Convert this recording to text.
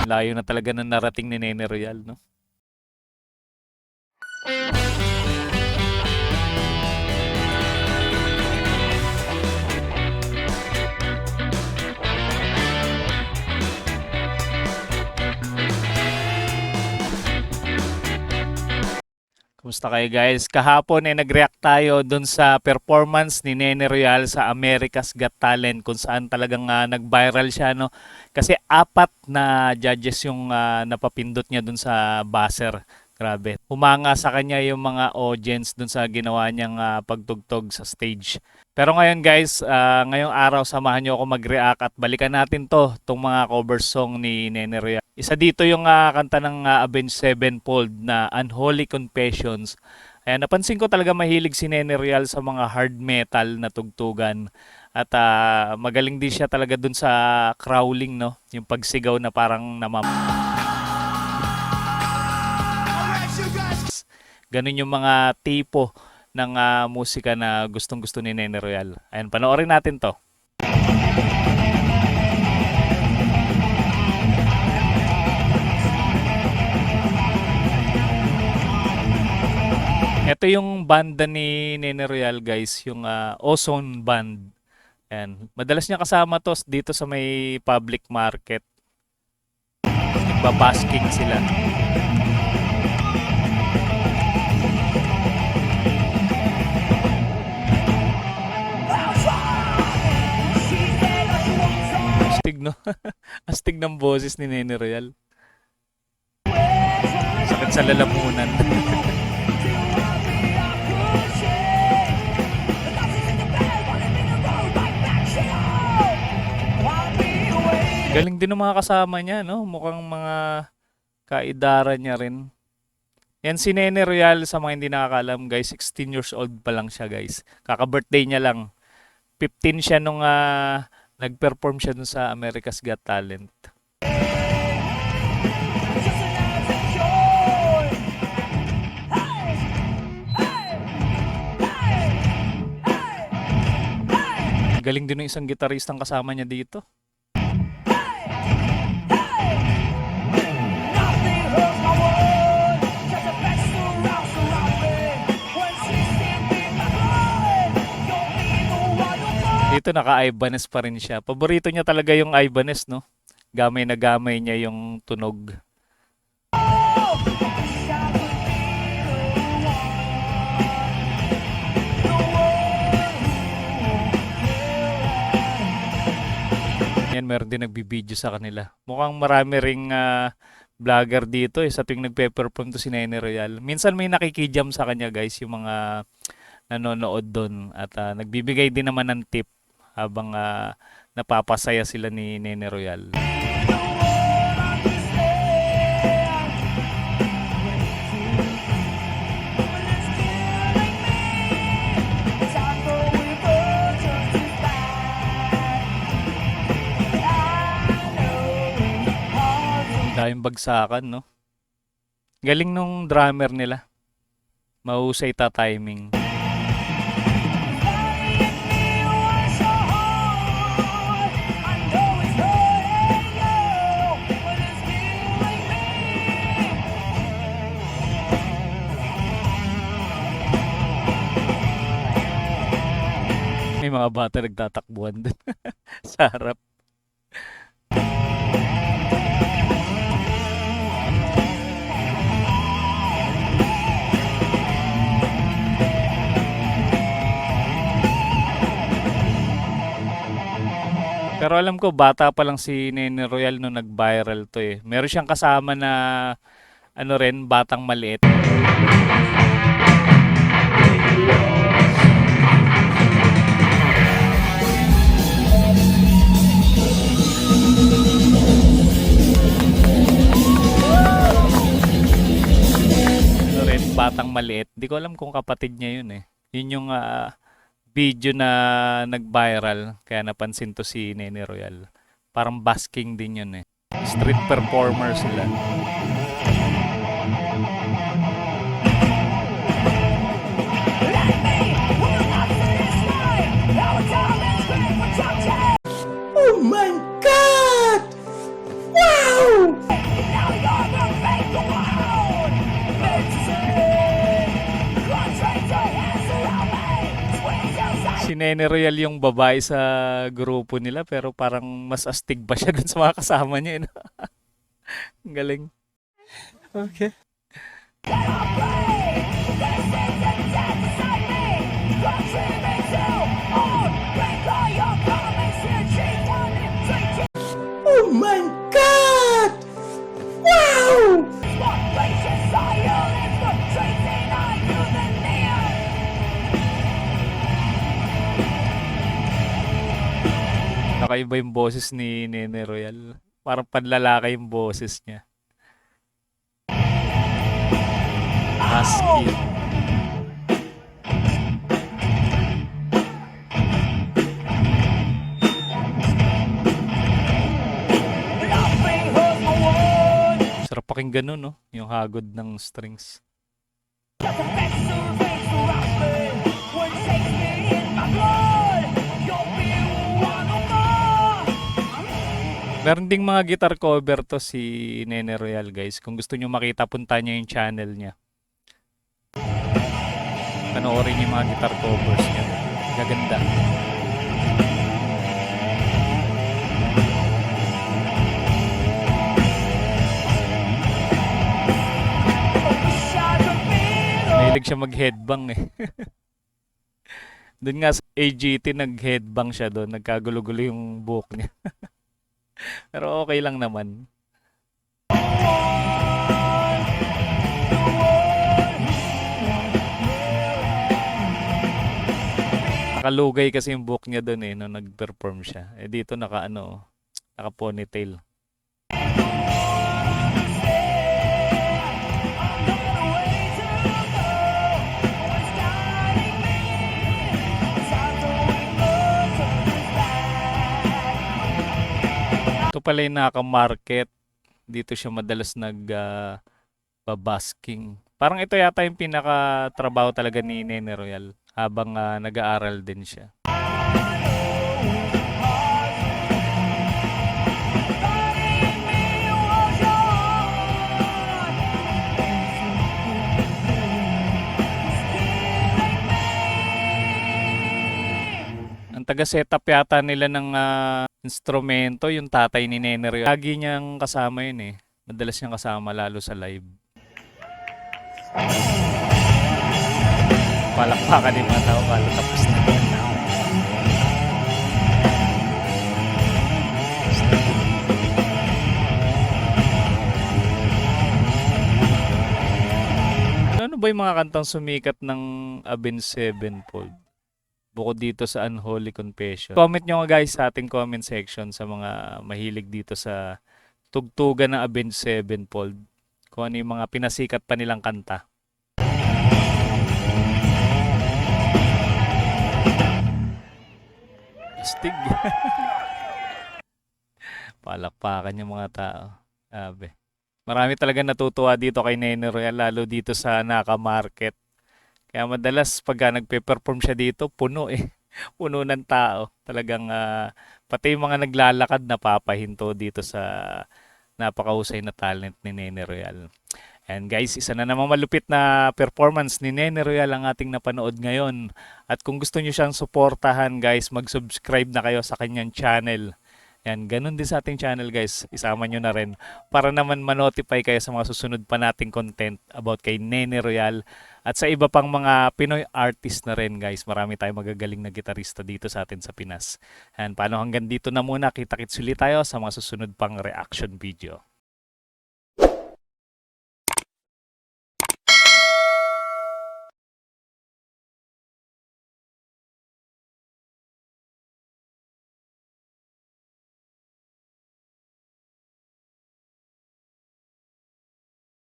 Layo na talaga ng narating ni Nene Royal, no? Kumusta kayo guys? Kahapon nag-react tayo dun sa performance ni Nene Royal sa America's Got Talent kung saan talagang nag-viral siya, no? Kasi 4 na judges yung napapindot niya dun sa buzzer. Grabe. Humanga sa kanya yung mga audience dun sa ginawa niyang pagtugtog sa stage. Pero ngayon guys, ngayong araw samahan niyo ako mag-react at balikan natin tong mga cover song ni Nene Royal. Isa dito yung kanta ng Avenged Sevenfold na Unholy Confessions. Ayan, napansin ko talaga mahilig si Nene Real sa mga hard metal na tugtugan. At magaling din siya talaga dun sa crawling, no? Yung pagsigaw na parang ganun yung mga tipo ng musika na gustong-gusto ni Nene Royal. Ayan, panoorin natin to. Ito yung banda ni Nene Royal guys, yung Ozone Band. Ayan. Madalas niya kasama to dito sa may public market. Nagbabasking sila. Astig, no? Astig ng boses ni Nene Royal. Sakit sa lalamunan. Galing din ng mga kasama niya, no? Mukhang mga kaidara niya rin. Yan si Nene Royal, sa mga hindi nakakalam, guys, 16 years old pa lang siya, guys. Kaka-birthday niya lang. 15 siya nung nag-perform siya dun sa America's Got Talent. Galing din ng isang gitaristang kasama niya dito. Dito naka-Ibanez pa rin siya. Paborito niya talaga yung Ibanez, no? Gamay na gamay niya yung tunog. Yan, meron din nagbibideo sa kanila. Mukhang marami ring vlogger dito sa tuwing nagpe-perform to si Nene Royal. Minsan may nakikijam sa kanya guys, yung mga nanonood doon. At nagbibigay din naman ng tip habang napapasaya sila ni Nene Royal. Daming bagsakan, no? Galing nung drummer nila. Mahusay timing. May mga bata nagtatakbuhan din sa harap. Pero alam ko, bata pa lang si Nene Royal nung nag-viral to eh. Meron siyang kasama na ano rin, batang maliit. Batang maliit. Hindi ko alam kung kapatid niya yun eh. Yun yung video na nag-viral. Kaya napansin to si Nene Royal. Parang basking din yun eh. Street performer sila. Oh my God! Wow! Si Nene Royal yung babae sa grupo nila pero parang mas astig ba siya dun sa mga kasama niya, eh, no? Ang galing. Okay. Oh my God! Wow! Kakaiba yung boses ni Nene Royal. Parang panlalaki yung boses niya. Husky. Sarap pakinggan nun, no? Yung hagod ng strings. Meron ding mga guitar cover to si Nene Royal, guys. Kung gusto nyo makita, punta nyo yung channel niya. Panoorin yung mga guitar covers niya. Gaganda. Mahilig siya mag-headbang eh. Doon nga sa AGT, nag-headbang siya doon. Nagkagulo-gulo yung buhok niya. Pero okay lang naman. Nakalugay kasi yung buhok niya doon eh, nung nag-perform siya. Eh dito naka ponytail. Ito pala yung naka-market. Dito siya madalas babasking. Parang ito yata yung pinaka-trabaho talaga ni Nene Royal habang nag-aaral din siya. Ang taga-setup yata nila ng instrumento, yung tatay ni Nene Royal. Lagi niyang kasama yun eh. Madalas niyang kasama lalo sa live. Palakpakan yung mga tao, kala tapos na. Ano ba yung mga kantang sumikat ng Avenged Sevenfold? Bukod dito sa Unholy Confession. Comment nyo nga guys sa ating comment section sa mga mahilig dito sa tugtugan ng Avenged Sevenfold. Kung ano yung mga pinasikat pa nilang kanta. Astig. Palakpakan yung mga tao. Sabi. Marami talaga natutuwa dito kay Nene Royal, lalo dito sa Naka Market. Kaya madalas pagka nagpe-perform siya dito, puno eh. Puno ng tao. Talagang pati yung mga naglalakad napapahinto dito sa napakahusay na talent ni Nene Royal. And guys, isa na namang malupit na performance ni Nene Royal ang ating napanood ngayon. At kung gusto niyo siyang suportahan guys, mag-subscribe na kayo sa kanyang channel. Yan, ganun din sa ating channel guys. Isama nyo na rin para naman ma-notify kayo sa mga susunod pa nating content about kay Nene Royal at sa iba pang mga Pinoy artist na rin guys. Marami tayong magagaling na gitarista dito sa atin sa Pinas. And paano hanggang dito na muna. Kita-kits ulit tayo sa mga susunod pang reaction video.